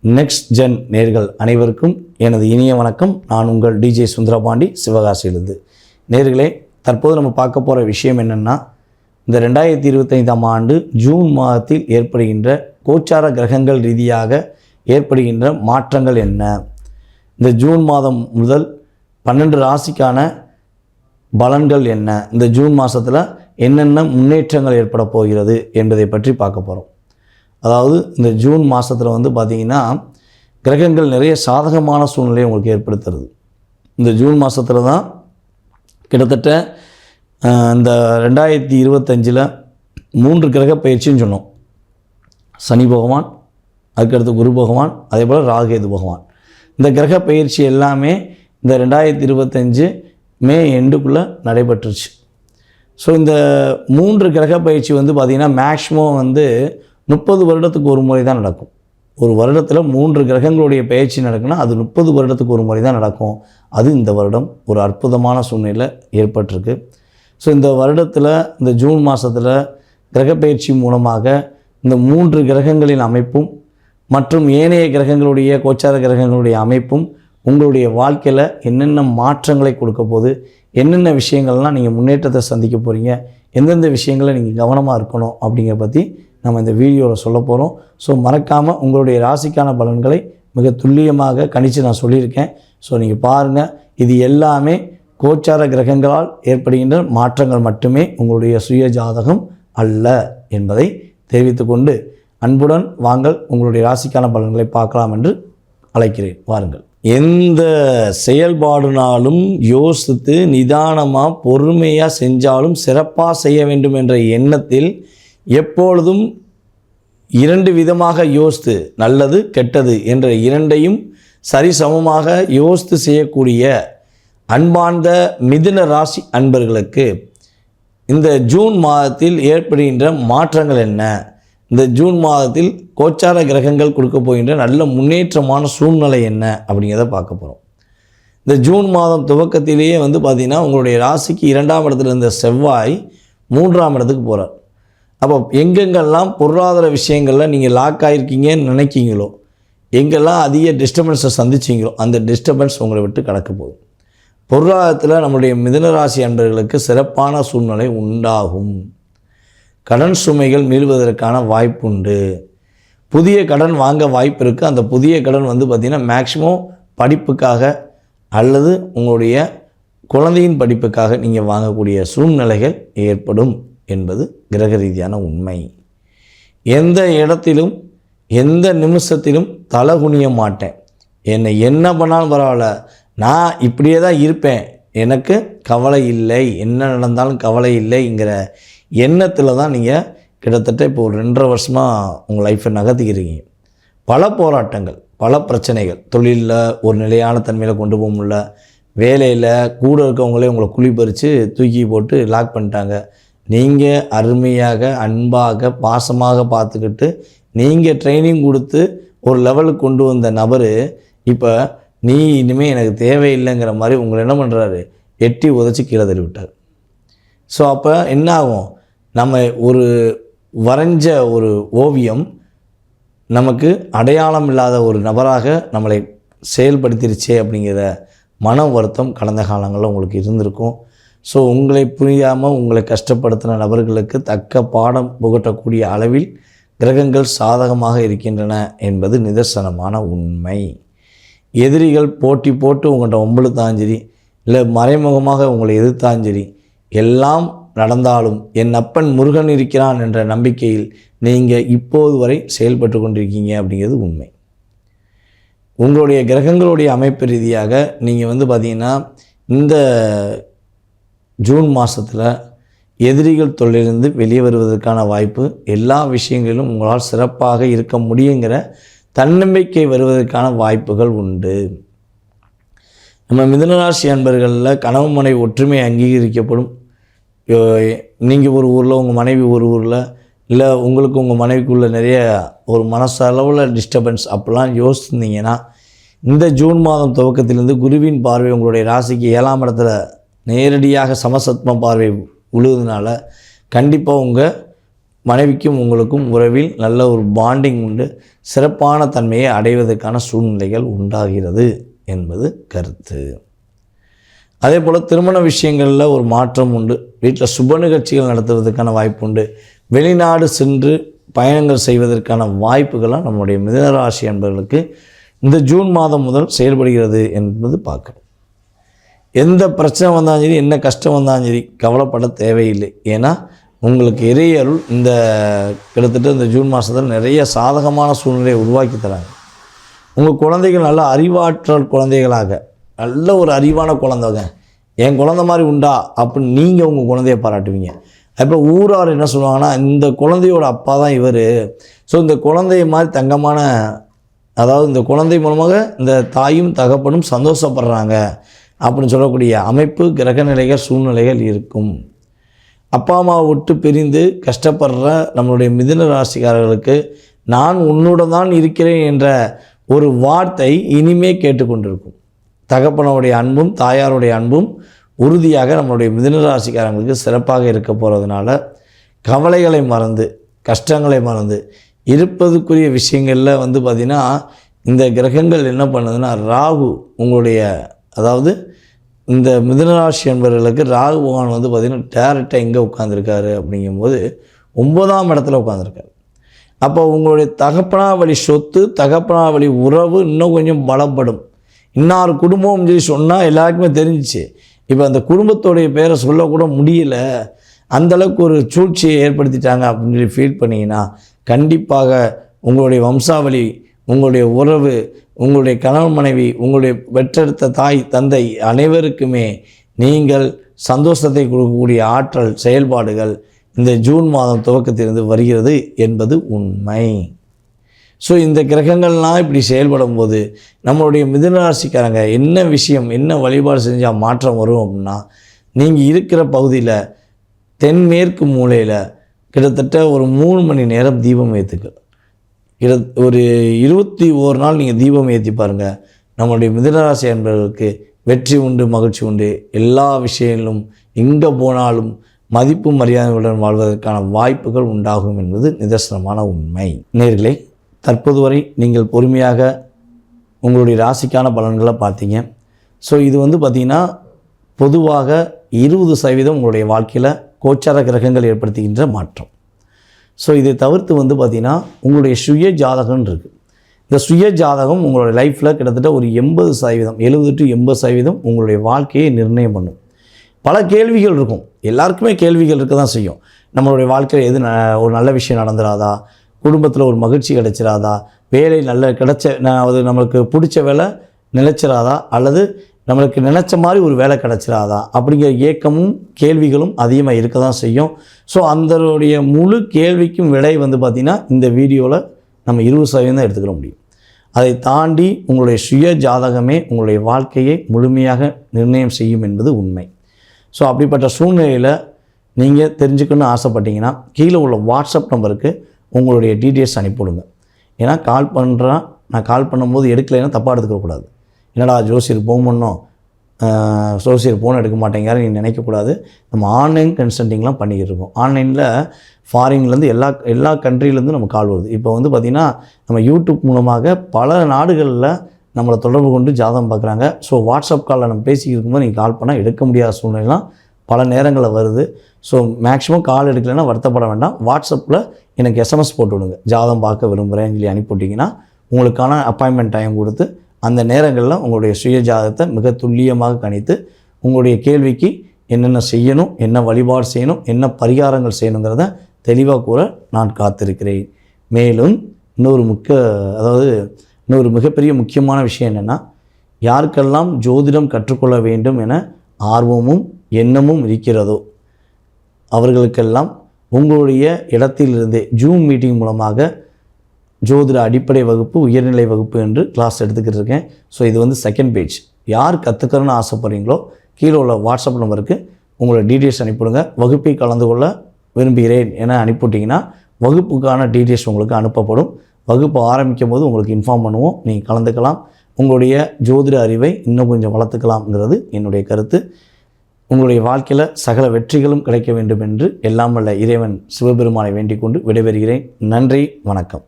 Next gen நேர்கள் அனைவருக்கும் எனது இனிய வணக்கம். நான் உங்கள் டிஜே சுந்தரபாண்டி, சிவகாசியிலிருந்து. நேர்களே, தற்போது நம்ம பார்க்க போகிற விஷயம் என்னென்னா, இந்த 2025ஆம் ஆண்டு ஜூன் மாதத்தில் ஏற்படுகின்ற கோச்சார கிரகங்கள் ரீதியாக ஏற்படுகின்ற மாற்றங்கள் என்ன, இந்த ஜூன் மாதம் முதல் 12 ராசிக்கான பலன்கள் என்ன, இந்த ஜூன் மாதத்தில் என்னென்ன முன்னேற்றங்கள் ஏற்பட போகிறது என்பதை பற்றி பார்க்க போகிறோம். அதாவது இந்த ஜூன் மாதத்தில் பார்த்திங்கன்னா கிரகங்கள் நிறைய சாதகமான சூழ்நிலையை உங்களுக்கு ஏற்படுத்துறது. இந்த ஜூன் மாதத்தில் தான் கிட்டத்தட்ட இந்த 2025 3 கிரக பயிற்சின்னு சொன்னோம். சனி பகவான், அதுக்கடுத்து குரு பகவான், அதே போல் ராகுகேது பகவான். இந்த கிரக பயிற்சி எல்லாமே இந்த 2025 மே எண்டுக்குள்ளே நடைபெற்றுச்சு. ஸோ இந்த 3 கிரக பயிற்சி பார்த்திங்கன்னா மேக்ஸிமம் 30 வருடத்துக்கு ஒரு முறை தான் நடக்கும். ஒரு வருடத்தில் 3 கிரகங்களுடைய பயிற்சி நடக்குன்னா அது 30 வருடத்துக்கு ஒரு முறை தான் நடக்கும். அது இந்த வருடம் ஒரு அற்புதமான சூழ்நிலை ஏற்பட்டிருக்கு. ஸோ இந்த வருடத்தில் இந்த ஜூன் மாதத்தில் கிரகப்பயிற்சி மூலமாக இந்த 3 கிரகங்களின் அமைப்பும் மற்றும் ஏனைய கிரகங்களுடைய கோச்சார கிரகங்களுடைய அமைப்பும் உங்களுடைய வாழ்க்கையில் என்னென்ன மாற்றங்களை கொடுக்க போகுது, என்னென்ன விஷயங்கள்லாம் நீங்கள் முன்னேற்றத்தை சந்திக்க போகிறீங்க, எந்தெந்த விஷயங்களை நீங்கள் கவனமாக இருக்கணும் அப்படிங்கிறத பற்றி நம்ம இந்த வீடியோவில் சொல்ல போகிறோம். ஸோ மறக்காமல் உங்களுடைய ராசிக்கான பலன்களை மிக துல்லியமாக கணித்து நான் சொல்லியிருக்கேன். ஸோ நீங்கள் பாருங்கள், இது எல்லாமே கோச்சார கிரகங்களால் ஏற்படுகின்ற மாற்றங்கள் மட்டுமே, உங்களுடைய சுய ஜாதகம் அல்ல என்பதை தெரிவித்துக்கொண்டு அன்புடன் வாங்கள் உங்களுடைய ராசிக்கான பலன்களை பார்க்கலாம் என்று அழைக்கிறேன். வாருங்கள். எந்த செயல்பாடுனாலும் யோசித்து நிதானமாக பொறுமையாக செஞ்சாலும் சிறப்பாக செய்ய வேண்டும் என்ற எண்ணத்தில் எப்பொழுதும் 2 விதமாக யோசித்து, நல்லது கெட்டது என்ற இரண்டையும் சரிசமமாக யோசித்து செய்யக்கூடிய அன்பார்ந்த மிதுன ராசி அன்பர்களுக்கு இந்த ஜூன் மாதத்தில் ஏற்படுகின்ற மாற்றங்கள் என்ன, இந்த ஜூன் மாதத்தில் கோச்சார கிரகங்கள் கொடுக்க போகின்ற நல்ல முன்னேற்றமான சூழ்நிலை என்ன அப்படிங்கிறத பார்க்க போகிறோம். இந்த ஜூன் மாதம் துவக்கத்திலேயே பார்த்திங்கன்னா உங்களுடைய ராசிக்கு 2ஆம் இடத்துல இருந்த செவ்வாய் 3ஆம் இடத்துக்கு போகிறார். அப்போ எங்கெங்கெல்லாம் பொருளாதார விஷயங்களில் நீங்கள் லாக் ஆகிருக்கீங்கன்னு நினைக்கிங்களோ, எங்கெல்லாம் அதிக டிஸ்டர்பன்ஸை சந்திச்சிங்களோ அந்த டிஸ்டர்பன்ஸ் உங்களை விட்டு கடக்க போகுது. பொருளாதாரத்தில் நம்முடைய மிதுனராசி அன்பர்களுக்கு சிறப்பான சூழ்நிலை உண்டாகும். கடன் சுமைகள் மீள்வதற்கான வாய்ப்பு உண்டு. புதிய கடன் வாங்க வாய்ப்பு இருக்குது. அந்த புதிய கடன் பார்த்திங்கன்னா மேக்ஸிமம் படிப்புக்காக அல்லது உங்களுடைய குழந்தையின் படிப்புக்காக நீங்கள் வாங்கக்கூடிய சூழ்நிலைகள் ஏற்படும் என்பது கிரக ரீதியான உண்மை. எந்த இடத்திலும் எந்த நிமிஷத்திலும் தலை குனிய மாட்டேன், என்னை என்ன பண்ணாலும் பரவாயில்ல, நான் இப்படியே தான் இருப்பேன், எனக்கு கவலை இல்லை, என்ன நடந்தாலும் கவலை இல்லைங்கிற எண்ணத்தில் தான் நீங்கள் கிட்டத்தட்ட இப்போ ஒரு 2.5 வருஷமாக உங்கள் லைஃப்பை நகர்த்திக்கிறீங்க. பல போராட்டங்கள், பல பிரச்சனைகள், தொழிலில் ஒரு நிலையான தன்மையில் கொண்டு போக முடியல, வேலையில் கூட இருக்கவங்களே உங்களை குழி பறித்து தூக்கி போட்டு லாக் பண்ணிட்டாங்க. நீங்கள் அருமையாக அன்பாக பாசமாக பார்த்துக்கிட்டு நீங்கள் ட்ரைனிங் கொடுத்து ஒரு லெவலுக்கு கொண்டு வந்த நபர் இப்போ நீ இனிமேல் எனக்கு தேவையில்லைங்கிற மாதிரி உங்களை என்ன பண்ணுறாரு, எட்டி உதச்சி கீழே தள்ளி விட்டார். ஸோ அப்போ என்ன ஆகும், நம்ம ஒரு வரைஞ்ச ஒரு ஓவியம் நமக்கு அடையாளம் இல்லாத ஒரு நபராக நம்மளை செயல்படுத்திருச்சே அப்படிங்கிற மன வருத்தம் கடந்த காலங்களில் உங்களுக்கு இருந்திருக்கும். ஸோ உங்களை புரியாமல் உங்களை கஷ்டப்படுத்தின நபர்களுக்கு தக்க பாடம் புகட்டக்கூடிய அளவில் கிரகங்கள் சாதகமாக இருக்கின்றன என்பது நிதர்சனமான உண்மை. எதிரிகள் போட்டி போட்டு உங்கள்கிட்ட ஒம்பளுத்தாலும் சரி, இல்லை மறைமுகமாக உங்களை எதிர்த்தாலும் சரி, எல்லாம் நடந்தாலும் என் அப்பன் முருகன் இருக்கிறான் என்ற நம்பிக்கையில் நீங்கள் இப்போது வரை செயல்பட்டு கொண்டிருக்கீங்க அப்படிங்கிறது உண்மை. உங்களுடைய கிரகங்களுடைய அமைப்பு ரீதியாக நீங்கள் பார்த்திங்கன்னா இந்த ஜூன் மாதத்தில் எதிரிகள் தொல்லையிலிருந்து வெளியே வருவதற்கான வாய்ப்பு, எல்லா விஷயங்களிலும் உங்களால் சிறப்பாக இருக்க முடியுங்கிற தன்னம்பிக்கை வருவதற்கான வாய்ப்புகள் உண்டு. நம்ம மிதுனராசி அன்பர்களில் கணவன் மனைவி ஒற்றுமை அங்கீகரிக்கப்படும். நீங்கள் ஒரு ஊரில், உங்கள் மனைவி ஒரு ஊரில், இல்லை உங்களுக்கு உங்கள் மனைவிக்குள்ளே நிறைய ஒரு மனசளவில் டிஸ்டர்பன்ஸ் அப்படிலாம் யோசிச்சிருந்தீங்கன்னா இந்த ஜூன் மாதம் துவக்கத்திலிருந்து குருவின் பார்வை உங்களுடைய ராசிக்கு 7ஆம் இடத்துல நேரடியாக சமசத்ம பார்வை விழுவதனால கண்டிப்பாக உங்கள் மனைவிக்கும் உங்களுக்கும் உறவில் நல்ல ஒரு பாண்டிங் உண்டு, சிறப்பான தன்மையை அடைவதற்கான சூழ்நிலைகள் உண்டாகிறது என்பது கருத்து. அதே போல் திருமண விஷயங்களில் ஒரு மாற்றம் உண்டு, வீட்டில் சுப நிகழ்ச்சிகள் நடத்துவதற்கான வாய்ப்பு உண்டு, வெளிநாடு சென்று பயணங்கள் செய்வதற்கான வாய்ப்புகள்லாம் நம்முடைய மிதுனராசி அன்பர்களுக்கு இந்த ஜூன் மாதம் முதல் செயல்படுகிறது என்பது பார்க்கணும். எந்த பிரச்சனை வந்தாலும் சரி, என்ன கஷ்டம் வந்தாலும் சரி, கவலைப்பட தேவையில்லை. ஏன்னா உங்களுக்கு இறையருள் இந்த கிட்டத்தட்ட இந்த ஜூன் மாதத்தில் நிறைய சாதகமான சூழ்நிலையை உருவாக்கி தராங்க. உங்கள் குழந்தைகள் நல்ல அறிவாற்றல் குழந்தைகளாக, நல்ல ஒரு அறிவான குழந்தைங்க, என் குழந்தை மாதிரி உண்டா அப்படின்னு நீங்கள் உங்கள் குழந்தைய பாராட்டுவீங்க. அப்போ ஊரார் என்ன சொல்லுவாங்கன்னா, இந்த குழந்தையோட அப்பா தான் இவர், ஸோ இந்த குழந்தைய மாதிரி தங்கமான, அதாவது இந்த குழந்தை மூலமாக இந்த தாயும் தகப்பனும் சந்தோஷப்படுறாங்க அப்படின்னு சொல்லக்கூடிய அமைப்பு, கிரகநிலைகள், சூழ்நிலைகள் இருக்கும். அப்பா அம்மாவை விட்டு பிரிந்து கஷ்டப்படுற நம்மளுடைய மிதுன ராசிக்காரர்களுக்கு நான் உன்னுடன் தான் இருக்கிறேன் என்ற ஒரு வார்த்தை இனிமே கேட்டுக்கொண்டிருக்கும். தகப்பனுடைய அன்பும் தாயாருடைய அன்பும் உறுதியாக நம்மளுடைய மிதுன ராசிக்காரங்களுக்கு சிறப்பாக இருக்க போகிறதுனால கவலைகளை மறந்து, கஷ்டங்களை மறந்து இருப்பதுக்குரிய விஷயங்களில் பார்த்திங்கன்னா, இந்த கிரகங்கள் என்ன பண்ணுதுன்னா, ராகு உங்களுடைய, அதாவது இந்த மிதுனராசி என்பவர்களுக்கு ராகு பகவான் பார்த்திங்கன்னா டேரெக்டாக எங்கே உட்காந்துருக்காரு அப்படிங்கும்போது 9ஆம் இடத்துல உட்காந்துருக்காரு. அப்போ உங்களுடைய தகப்பனா வழி சொத்து, தகப்பனா வழி உறவு இன்னும் கொஞ்சம் பலப்படும். இன்னார் குடும்பம் சொல்லி சொன்னால் எல்லாருக்குமே தெரிஞ்சிச்சு. இப்போ அந்த குடும்பத்தோடைய பேரை சொல்லக்கூட முடியல, அந்தளவுக்கு ஒரு சூழ்ச்சியை ஏற்படுத்திட்டாங்க அப்படின்னு சொல்லி ஃபீல் பண்ணிங்கன்னா, கண்டிப்பாக உங்களுடைய வம்சாவளி, உங்களுடைய உறவு, உங்களுடைய கணவன் மனைவி, உங்களுடைய பெற்றெடுத்த தாய் தந்தை அனைவருக்குமே நீங்கள் சந்தோஷத்தை கொடுக்கக்கூடிய ஆற்றல் செயல்பாடுகள் இந்த ஜூன் மாதம் துவக்கத்திலிருந்து வருகிறது என்பது உண்மை. ஸோ இந்த கிரகங்கள்லாம் இப்படி செயல்படும் போது நம்மளுடைய மிதுனராசிக்காரங்க என்ன விஷயம், என்ன வழிபாடு செஞ்சால் மாற்றம் வரும் அப்படின்னா, நீங்கள் இருக்கிற பகுதியில் தென்மேற்கு மூலையில் கிட்டத்தட்ட ஒரு 3 மணி நேரம் தீபம் ஏற்றுக்கள். ஒரு 21 நாள் நீங்கள் தீபம் ஏற்றி பாருங்கள். நம்மளுடைய மிதுனராசி என்பவர்களுக்கு வெற்றி உண்டு, மகிழ்ச்சி உண்டு. எல்லா விஷயங்களும் எங்கே போனாலும் மதிப்பு மரியாதையுடன் வாழ்வதற்கான வாய்ப்புகள் உண்டாகும் என்பது நிதர்சனமான உண்மை. நேயர்களே, தற்போது வரை நீங்கள் பொறுமையாக உங்களுடைய ராசிக்கான பலன்களை பார்த்தீங்க. ஸோ இது பார்த்திங்கன்னா பொதுவாக 20% உங்களுடைய வாழ்க்கையில் கோச்சார கிரகங்கள் ஏற்படுத்துகின்ற மாற்றம். ஸோ இதை தவிர்த்து பார்த்திங்கன்னா உங்களுடைய சுய ஜாதகம் இருக்குது. இந்த சுய ஜாதகம் உங்களுடைய லைஃப்பில் கிட்டத்தட்ட ஒரு 80%, 70 to 80% உங்களுடைய வாழ்க்கையை நிர்ணயம் பண்ணும். பல கேள்விகள் இருக்கும், எல்லாருக்குமே கேள்விகள் இருக்க தான் செய்யும். நம்மளுடைய வாழ்க்கையில் எது ஒரு நல்ல விஷயம் நடந்துடாதா, குடும்பத்தில் ஒரு மகிழ்ச்சி கிடைச்சிடாதா, வேலை நல்ல அது நம்மளுக்கு பிடிச்ச வேலை நிலைச்சிடாதா, அல்லது நம்மளுக்கு நினச்ச மாதிரி ஒரு வேலை கிடச்சிடாதா அப்படிங்கிற ஏக்கமும் கேள்விகளும் அதிகமாக இருக்க தான் செய்யும். ஸோ அந்தனுடைய முழு கேள்விக்கும் விடை பார்த்திங்கன்னா இந்த வீடியோவில் நம்ம 20% எடுத்துக்கிற முடியும். அதை தாண்டி உங்களுடைய சுய ஜாதகமே உங்களுடைய வாழ்க்கையை முழுமையாக நிர்ணயம் செய்யும் என்பது உண்மை. ஸோ அப்படிப்பட்ட சூழ்நிலையில் நீங்கள் தெரிஞ்சுக்கணும்னு ஆசைப்பட்டீங்கன்னா கீழே உள்ள வாட்ஸ்அப் நம்பருக்கு உங்களுடைய டீட்டெயில்ஸ் அனுப்பிவிடுங்க. ஏன்னா நான் கால் பண்ணும்போது எடுக்கலைன்னா தப்பாக எடுத்துக்கக்கூடாது. என்னடா ஜோசியர் ஃபோன் பண்ணோம், ஜோசியர் ஃபோன் எடுக்க மாட்டேங்கிறாரு நீங்கள் நினைக்கக்கூடாது. நம்ம ஆன்லைன் கன்சல்ட்டிங்லாம் பண்ணிக்கிட்டு இருக்கோம். ஆன்லைனில் ஃபாரின்லேருந்து எல்லா கண்ட்ரிலேருந்து நம்ம கால் வருது. இப்போ பார்த்திங்கன்னா நம்ம யூடியூப் மூலமாக பல நாடுகளில் நம்மளை தொடர்பு கொண்டு ஜாதகம் பார்க்குறாங்க. ஸோ வாட்ஸ்அப் காலில் நம்ம பேசிக்கிட்டு இருக்கும்போது நீங்கள் கால் பண்ணால் எடுக்க முடியாத சூழ்நிலைலாம் பல நேரங்களில் வருது. ஸோ மேக்ஸிமம் கால் எடுக்கலைன்னா வருத்தப்பட வேண்டாம். வாட்ஸ்அப்பில் எனக்கு எஸ்எம்எஸ் போட்டு விடுங்க, ஜாதகம் பார்க்க விரும்புகிறேன்னு சொல்லி அனுப்பிவிட்டிங்கன்னா உங்களுக்கான அப்பாயின்மெண்ட் டைம் கொடுத்து அந்த நேரங்களில் உங்களுடைய சுய ஜாதகத்தை மிக துல்லியமாக கணித்து உங்களுடைய கேள்விக்கு என்னென்ன செய்யணும், என்ன வழிபாடு செய்யணும், என்ன பரிகாரங்கள் செய்யணுங்கிறத தெளிவாக கூற நான் காத்திருக்கிறேன். மேலும் இன்னொரு மிகப்பெரிய முக்கியமான விஷயம் என்னென்னா, யாருக்கெல்லாம் ஜோதிடம் கற்றுக்கொள்ள வேண்டும் என ஆர்வமும் எண்ணமும் இருக்கிறதோ அவர்களுக்கெல்லாம் உங்களுடைய இடத்திலிருந்தே ஜூம் மீட்டிங் மூலமாக ஜோதிட அடிப்படை வகுப்பு, உயர்நிலை வகுப்பு என்று கிளாஸ் எடுத்துக்கிட்டு இருக்கேன். ஸோ இது செகண்ட் பேஜ். யார் கற்றுக்கணும்னு ஆசைப்படுறீங்களோ கீழே உள்ள வாட்ஸ்அப் நம்பருக்கு உங்களோட டீட்டெயில்ஸ் அனுப்பிவிடுங்க. வகுப்பை கலந்து கொள்ள விரும்புகிறேன் என அனுப்பிவிட்டிங்கன்னா வகுப்புக்கான டீட்டெயில்ஸ் உங்களுக்கு அனுப்பப்படும். வகுப்பு ஆரம்பிக்கும் போது உங்களுக்கு இன்ஃபார்ம் பண்ணுவோம், நீங்கள் கலந்துக்கலாம். உங்களுடைய ஜோதிட அறிவை இன்னும் கொஞ்சம் வளர்த்துக்கலாம்ங்கிறது என்னுடைய கருத்து. உங்களுடைய வாழ்க்கையில் சகல வெற்றிகளும் கிடைக்க வேண்டும் என்று எல்லாம் வல்ல இறைவன் சிவபெருமானை வேண்டிக் கொண்டு விடைபெறுகிறேன். நன்றி, வணக்கம்.